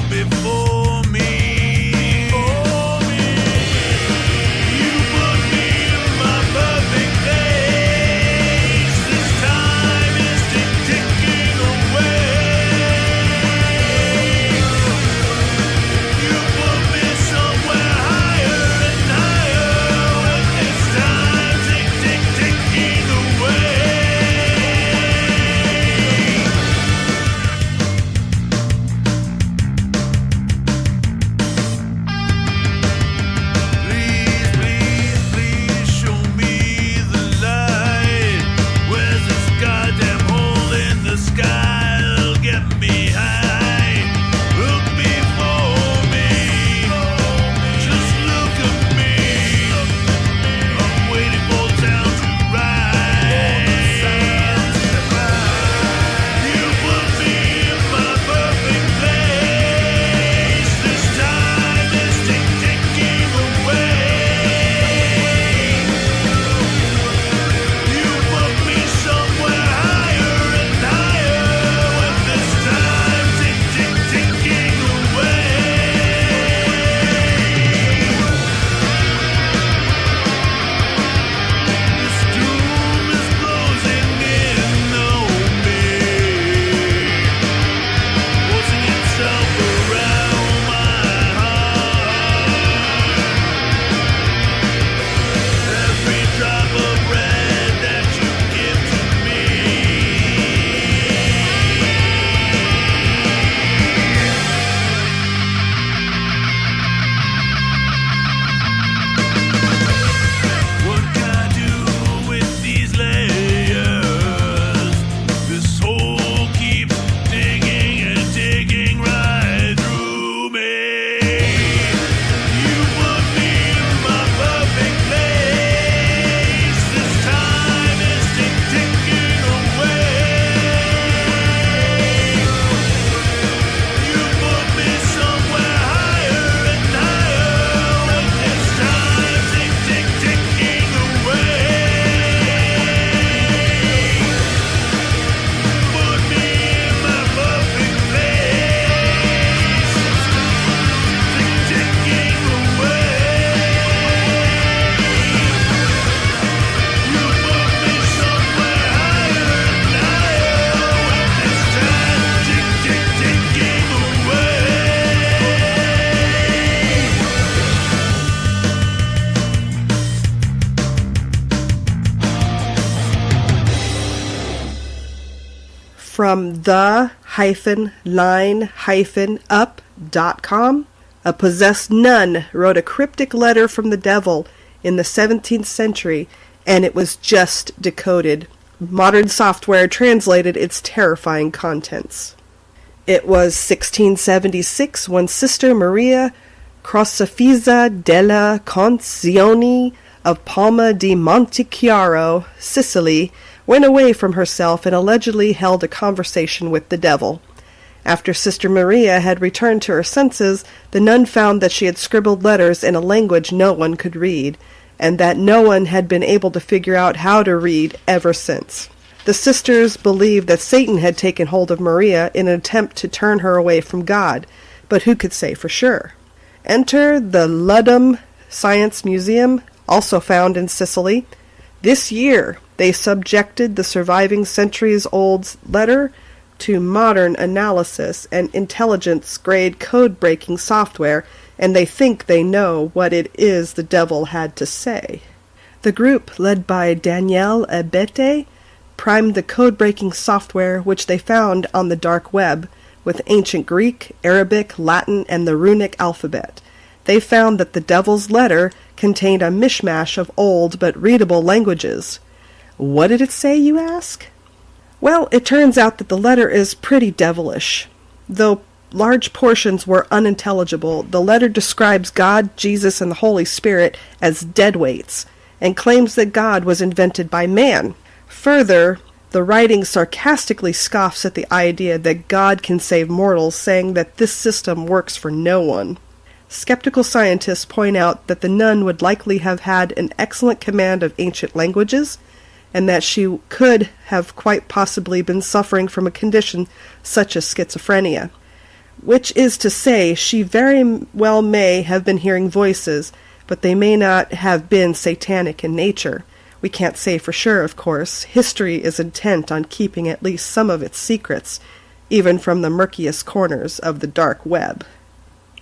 T: Before me.
I: from the-line-up.com, a possessed nun wrote a cryptic letter from the devil in the 17th century, and it was just decoded. Modern software translated its terrifying contents. It was 1676 when Sister Maria Crocifisa della Concezione of Palma di Montechiaro, Sicily, went away from herself and allegedly held a conversation with the devil. After Sister Maria had returned to her senses, the nun found that she had scribbled letters in a language no one could read, and that no one had been able to figure out how to read ever since. The sisters believed that Satan had taken hold of Maria in an attempt to turn her away from God, but who could say for sure? Enter the Ludum Science Museum, also found in Sicily. This year, they subjected the surviving centuries-old letter to modern analysis and intelligence-grade code-breaking software, and they think they know what it is the devil had to say. The group, led by Danielle Abete, primed the code-breaking software which they found on the dark web with ancient Greek, Arabic, Latin, and the runic alphabet. They found that the devil's letter contained a mishmash of old but readable languages. What did it say, you ask? Well, it turns out that the letter is pretty devilish. Though large portions were unintelligible, the letter describes God, Jesus, and the Holy Spirit as deadweights, and claims that God was invented by man. Further, the writing sarcastically scoffs at the idea that God can save mortals, saying that this system works for no one. Skeptical scientists point out that the nun would likely have had an excellent command of ancient languages, and that she could have quite possibly been suffering from a condition such as schizophrenia. Which is to say, she very well may have been hearing voices, but they may not have been satanic in nature. We can't say for sure, of course. History is intent on keeping at least some of its secrets, even from the murkiest corners of the dark web.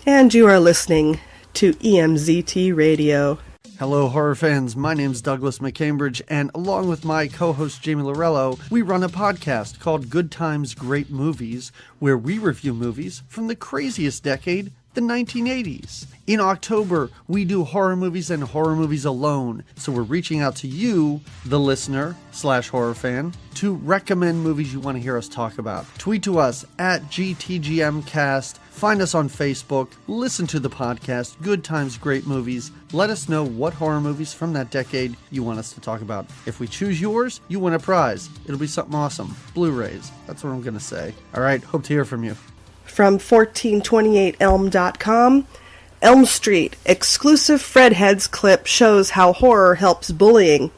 I: And you are listening to EMZT Radio.
T: Hello, horror fans. My name's Douglas McCambridge, and along with my co-host Jamie Lorello, we run a podcast called Good Times, Great Movies, where we review movies from the craziest decade, the 1980s. In October, we do horror movies and horror movies alone, so we're reaching out to you, the listener/horror fan, to recommend movies you want to hear us talk about. Tweet to us at GTGMcast, find us on Facebook, listen to the podcast, Good Times, Great Movies. Let us know what horror movies from that decade you want us to talk about. If we choose yours, you win a prize. It'll be something awesome. Blu-rays. That's what I'm going to say. All right, hope to hear from you.
I: From 1428elm.com, Elm Street, exclusive Fredheads clip shows how horror helps bullying.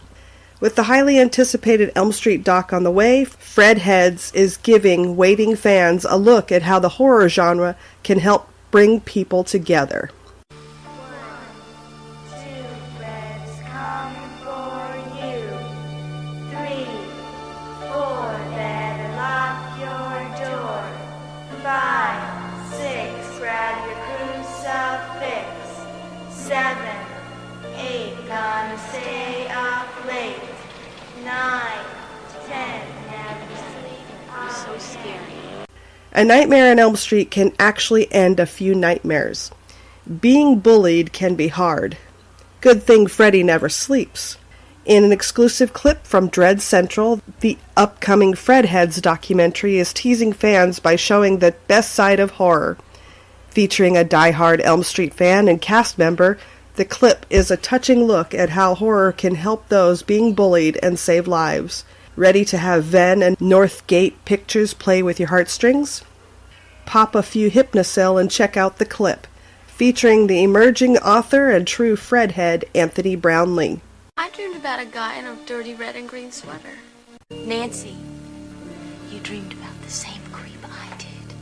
I: With the highly anticipated Elm Street doc on the way, Fredheads is giving waiting fans a look at how the horror genre can help bring people together. A nightmare on Elm Street can actually end a few nightmares. Being bullied can be hard. Good thing Freddy never sleeps. In an exclusive clip from Dread Central, the upcoming Fredheads documentary is teasing fans by showing the best side of horror. Featuring a die-hard Elm Street fan and cast member, the clip is a touching look at how horror can help those being bullied and save lives. Ready to have Venn and Northgate Pictures play with your heartstrings? Pop a few Hypnocil and check out the clip, featuring the emerging author and true Fredhead, Anthony Brownlee.
U: I dreamed about a guy in a dirty red and green sweater. Nancy, you dreamed about the same creep I did.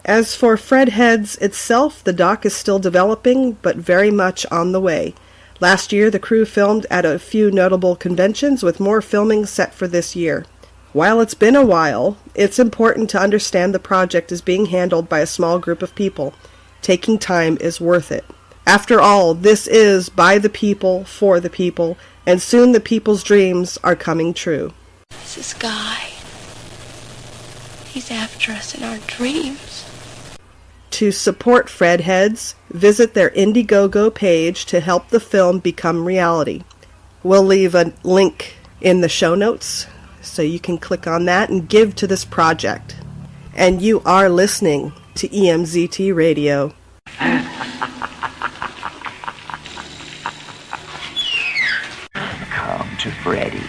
I: As for Fredheads itself, the doc is still developing, but very much on the way. Last year, the crew filmed at a few notable conventions, with more filming set for this year. While it's been a while, it's important to understand the project is being handled by a small group of people. Taking time is worth it. After all, this is by the people, for the people, and soon the people's dreams are coming true.
U: This guy, He's after us in our dreams.
I: To support Fredheads, visit their Indiegogo page to help the film become reality. We'll leave a link in the show notes so you can click on that and give to this project. And you are listening to EMZT Radio.
G: Come to Freddy.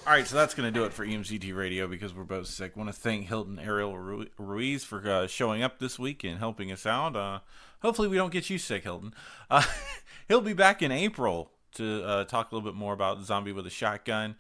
A: All right, so that's going to do it for EMCT Radio because we're both sick. I want to thank Hilton Ariel Ruiz for showing up this week and helping us out. Hopefully we don't get you sick, Hilton. He'll be back in April to talk a little bit more about Zombie with a Shotgun.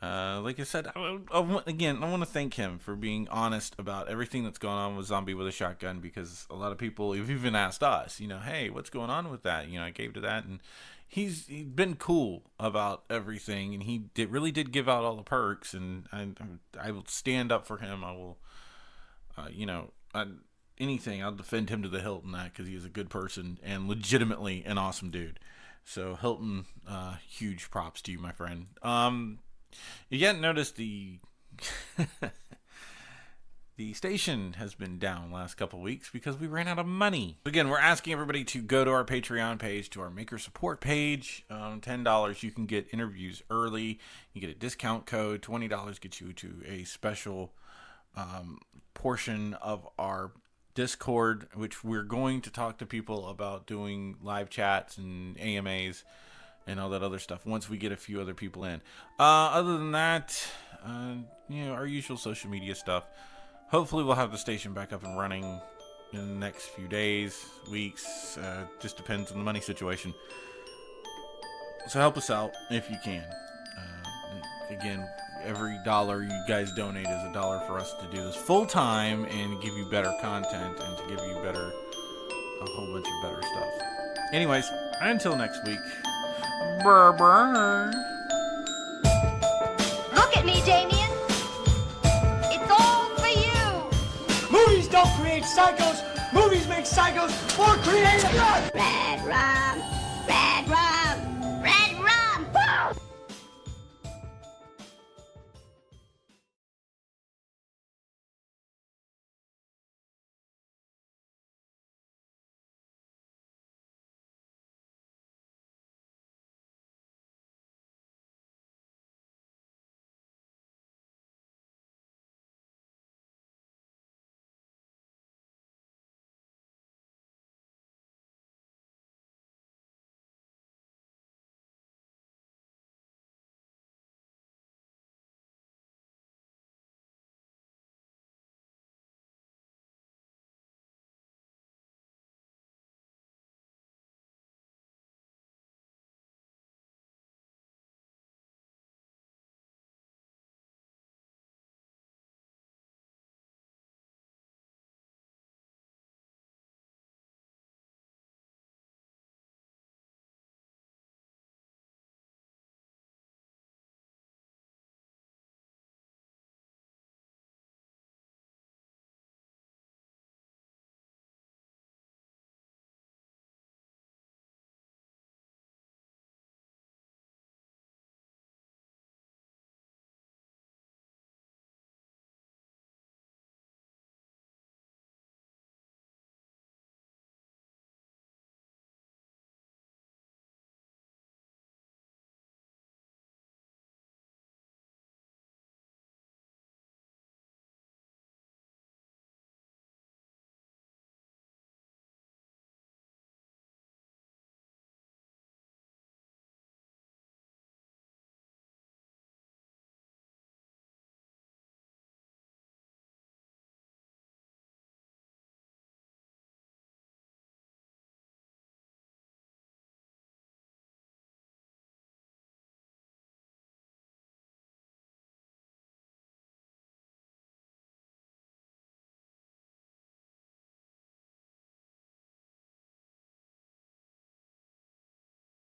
A: Like I said, I want to thank him for being honest about everything that's going on with Zombie with a Shotgun, because a lot of people have even asked us, hey, what's going on with that? I gave to that, and he's been cool about everything, and he really did give out all the perks, and I will stand up for him. I will, anything, I'll defend him to the hilt in that, because he is a good person and legitimately an awesome dude. So Hilton, huge props to you, my friend. You hadn't noticed the The station has been down last couple weeks because we ran out of money. Again, we're asking everybody to go to our Patreon page, to our Maker Support page. $10, you can get interviews early. You get a discount code. $20 gets you to a special portion of our Discord, which we're going to talk to people about doing live chats and AMAs and all that other stuff once we get a few other people in. Other than that, our usual social media stuff. Hopefully we'll have the station back up and running in the next few days, weeks. Just depends on the money situation. So help us out if you can. Again, every dollar you guys donate is $1 for us to do this full time and give you better content and to give you a whole bunch of better stuff. Anyways, until next week. Brr.
E: Look at me, Damien. It's all for you.
B: Movies don't create psychos. Movies make psychos more creative.
E: Red rum.